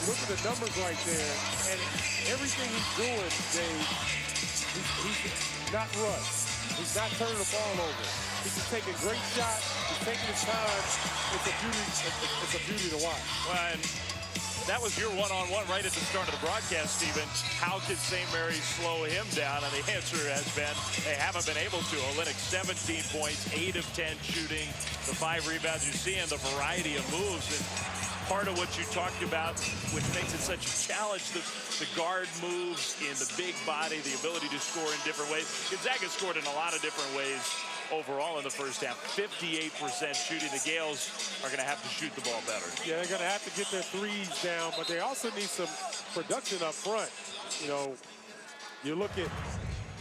Look at the numbers right there, and everything he's doing, Dave, he's not rushed. He's not turning the ball over. He's just taking great shots. He's taking his time. It's a beauty. It's a beauty to watch. Well, and that was your one-on-one right at the start of the broadcast, Stephen. How could St. Mary slow him down? And the answer has been they haven't been able to. Olynyk 17 points, 8 of 10 shooting, the 5 rebounds. You see in the variety of moves. And part of what you talked about, which makes it such a challenge, the guard moves in the big body, the ability to score in different ways. Gonzaga scored in a lot of different ways overall in the first half. 58% shooting. The Gales are going to have to shoot the ball better. Yeah, they're going to have to get their threes down, but they also need some production up front. You know, you look at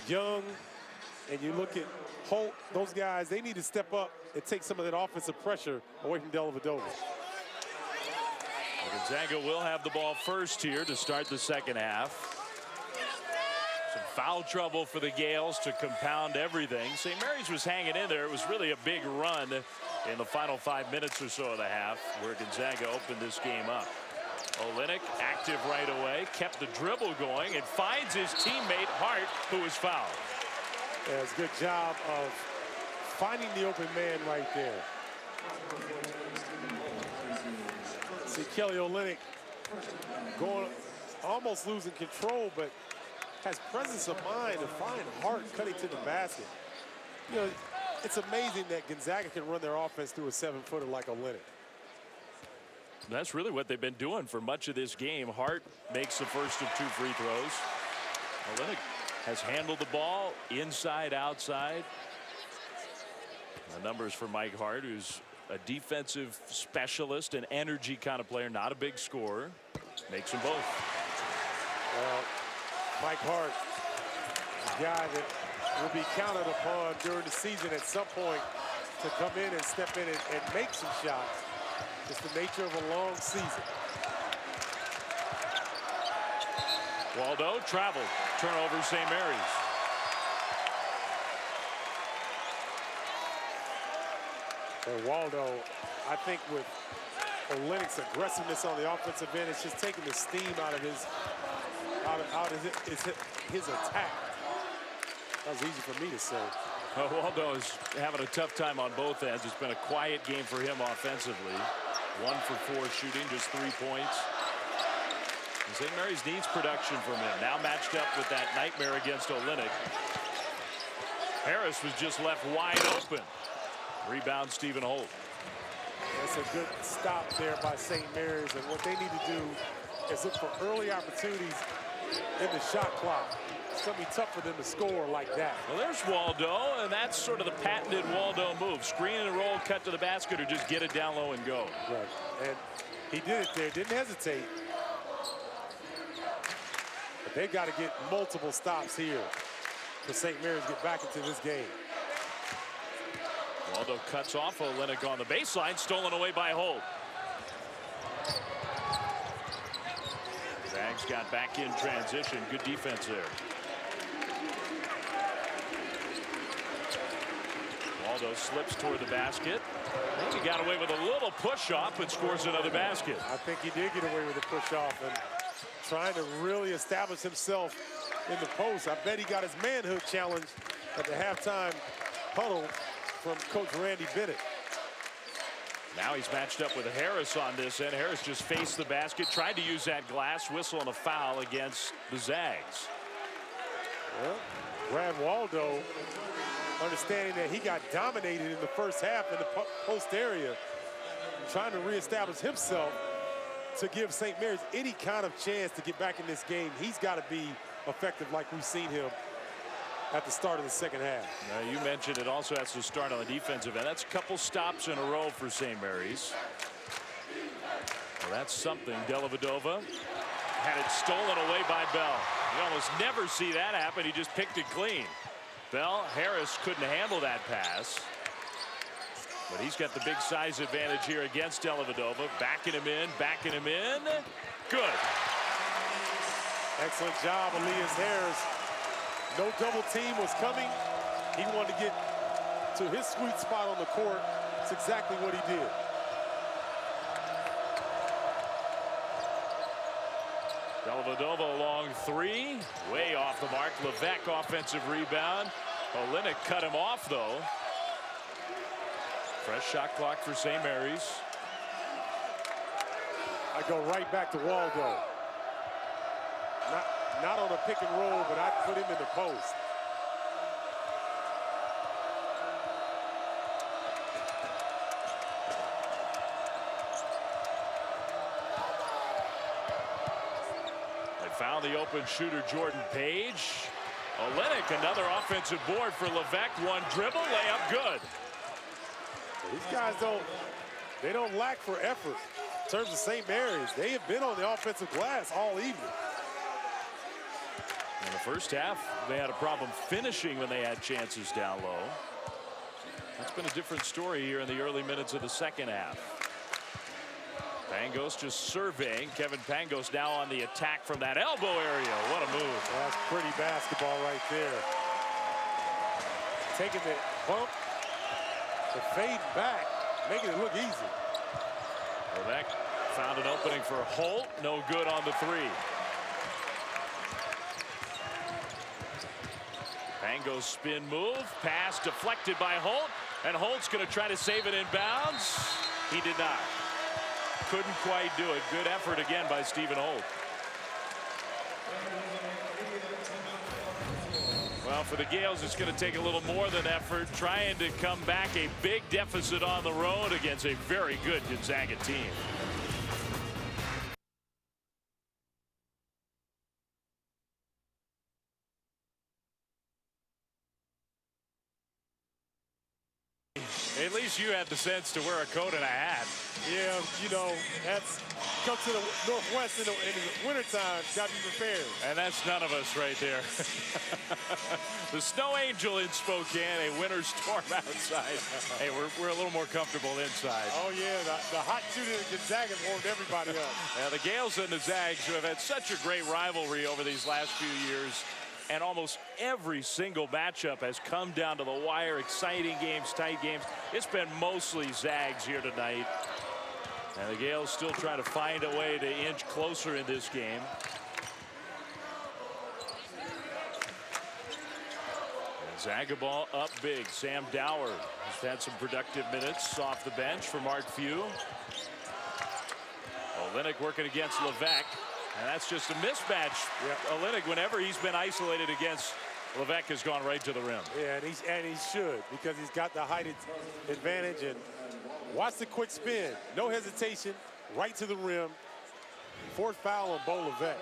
Young and you look at Holt, those guys, they need to step up and take some of that offensive pressure away from Dellavedova. Gonzaga will have the ball first here to start the second half. Some foul trouble for the Gales to compound everything. St. Mary's was hanging in there. It was really a big run in the final 5 minutes or so of the half where Gonzaga opened this game up. Olynyk active right away, kept the dribble going and finds his teammate Hart, who is fouled. Yeah, it's a good job of finding the open man right there. See Kelly Olynyk going, almost losing control, but has presence of mind to find Hart cutting to the basket. You know, it's amazing that Gonzaga can run their offense through a 7-footer like Olynyk. That's really what they've been doing for much of this game. Hart makes the first of 2 free throws. Olynyk has handled the ball inside, outside. The numbers for Mike Hart, who's a defensive specialist, an energy kind of player, not a big scorer. Makes them both. Mike Hart, a guy that will be counted upon during the season at some point to come in and step in and make some shots. It's the nature of a long season. Waldo traveled. Turnover, St. Mary's. And Waldo, I think with Olynyk's aggressiveness on the offensive end, it's just taking the steam out of his attack. That was easy for me to say. Well, Waldo is having a tough time on both ends. It's been a quiet game for him offensively. 1 for 4 shooting, just 3 points. And St. Mary's needs production from him. Now matched up with that nightmare against Olynyk. Harris was just left wide open. Rebound, Stephen Holt. That's a good stop there by St. Mary's, and what they need to do is look for early opportunities in the shot clock. It's going to be tough for them to score like that. Well, there's Waldo, and that's sort of the patented Waldo move. Screen and roll, cut to the basket, or just get it down low and go. Right, and he did it there, didn't hesitate. But they've got to get multiple stops here for St. Mary's to get back into this game. Waldo cuts off Olynyk on the baseline, stolen away by Holt. Zags got back in transition. Good defense there. Waldo slips toward the basket. I think he got away with a little push-off, but scores another basket. I think he did get away with a push-off and trying to really establish himself in the post. I bet he got his manhood challenge at the halftime huddle from Coach Randy Bennett. Now he's matched up with Harris on this end. Harris just faced the basket, tried to use that glass whistle and a foul against the Zags. Well, Brad Waldo, understanding that he got dominated in the first half in the post area, trying to reestablish himself to give St. Mary's any kind of chance to get back in this game. He's got to be effective like we've seen him at the start of the second half. Now, you mentioned it also has to start on the defensive end. That's a couple stops in a row for St. Mary's. Well, that's something. Dellavedova had it stolen away by Bell. You almost never see that happen. He just picked it clean. Bell, Harris couldn't handle that pass. But he's got the big size advantage here against Dellavedova. Backing him in, backing him in. Good. Excellent job, Elias Harris. No double team was coming. He wanted to get to his sweet spot on the court. That's exactly what he did. Dellavedova long three, way off the mark. Levesque offensive rebound. Olynyk cut him off though. Fresh shot clock for St. Mary's. I go right back to Waldo. Not on a pick and roll, but I put him in the post. They found the open shooter Jordan Page. Olynyk, another offensive board for Levesque. One dribble, layup good. These guys don't lack for effort. In terms of St. Mary's, they have been on the offensive glass all evening. In the first half, they had a problem finishing when they had chances down low. That's been a different story here in the early minutes of the second half. Pangos just surveying. Kevin Pangos now on the attack from that elbow area. What a move. That's pretty basketball right there. Taking the bump, the fade back, making it look easy. Levesque found an opening for Holt. No good on the three. Pangos spin move. Pass deflected by Holt. And Holt's going to try to save it in bounds. He did not. Couldn't quite do it. Good effort again by Stephen Holt. Well, for the Gales, it's going to take a little more than effort, trying to come back a big deficit on the road against a very good Gonzaga team. At least you had the sense to wear a coat and a hat. Yeah, you know, that's come to the Northwest in the wintertime, got to be prepared. And that's none of us right there. The Snow Angel in Spokane, a winter storm outside. Hey, we're a little more comfortable inside. Oh, yeah, the hot shooter in Gonzaga warmed everybody up. Yeah, the Gales and the Zags, who have had such a great rivalry over these last few years, and almost every single matchup has come down to the wire. Exciting games, tight games. It's been mostly Zags here tonight. And the Gales still trying to find a way to inch closer in this game. Gonzaga ball up big. Sam Dower has had some productive minutes off the bench for Mark Few. Olynyk working against Levesque. And that's just a mismatch. Yep. Olynyk, whenever he's been isolated against Levesque, has gone right to the rim. Yeah, and he should, because he's got the height advantage. And watch the quick spin. No hesitation, right to the rim. Fourth foul on Bo Levesque.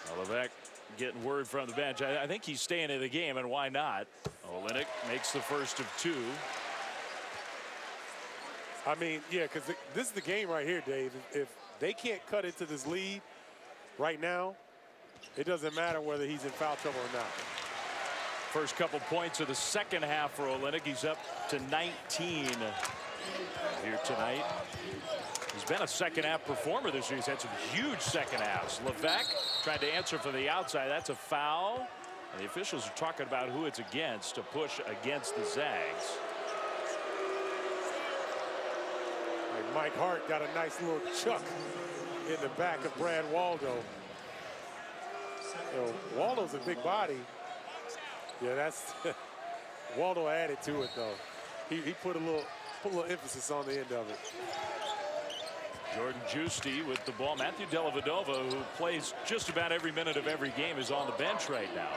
Well, Levesque getting word from the bench. I think he's staying in the game, and why not? Olynyk makes the first of two. I mean, yeah, because this is the game right here, Dave. If they can't cut into this lead right now, it doesn't matter whether he's in foul trouble or not. First couple points of the second half for Olynyk. He's up to 19 here tonight. He's been a second half performer this year. He's had some huge second halves. Levesque tried to answer from the outside. That's a foul. And the officials are talking about who it's against, a push against the Zags. Mike Hart got a nice little chuck in the back of Brad Waldo. You know, Waldo's a big body. Yeah, that's Waldo added to it though. He put a little emphasis on the end of it. Jordan Giusti with the ball. Matthew Dellavedova, who plays just about every minute of every game, is on the bench right now.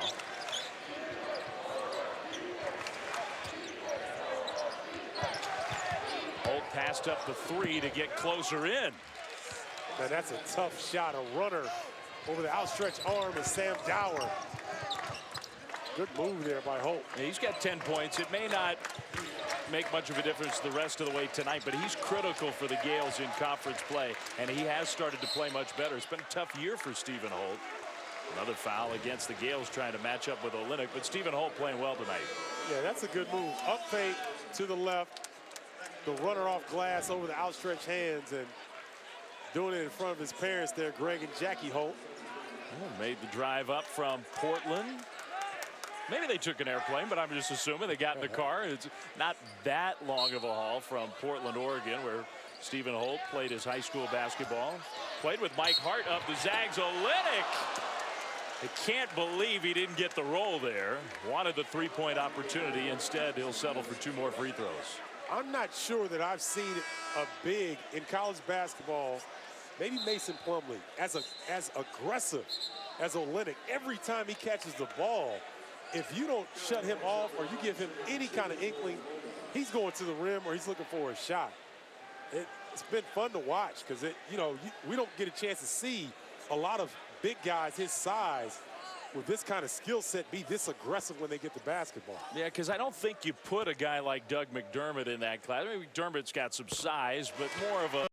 Holt passed up the three to get closer in. Now that's a tough shot. A runner over the outstretched arm is Sam Dower. Good move there by Holt. Yeah, he's got 10 points. It may not make much of a difference the rest of the way tonight, but he's critical for the Gales in conference play, and he has started to play much better. It's been a tough year for Stephen Holt. Another foul against the Gales trying to match up with Olynyk, but Stephen Holt playing well tonight. Yeah, that's a good move. Up fake to the left. The runner off glass over the outstretched hands and doing it in front of his parents there, Greg and Jackie Holt. Oh, made the drive up from Portland. Maybe they took an airplane, but I'm just assuming they got in the car. It's not that long of a haul from Portland, Oregon, where Stephen Holt played his high school basketball. Played with Mike Hart of the Zags. Olynyk. I can't believe he didn't get the roll there. Wanted the three-point opportunity. Instead, he'll settle for 2 more free throws. I'm not sure that I've seen a big in college basketball, maybe Mason Plumlee, as aggressive as Olynyk. Every time he catches the ball, if you don't shut him off or you give him any kind of inkling, he's going to the rim or he's looking for a shot. It's been fun to watch because we don't get a chance to see a lot of big guys his size with this kind of skill set be this aggressive when they get the basketball. Yeah, because I don't think you put a guy like Doug McDermott in that class. I mean, McDermott's got some size, but more of a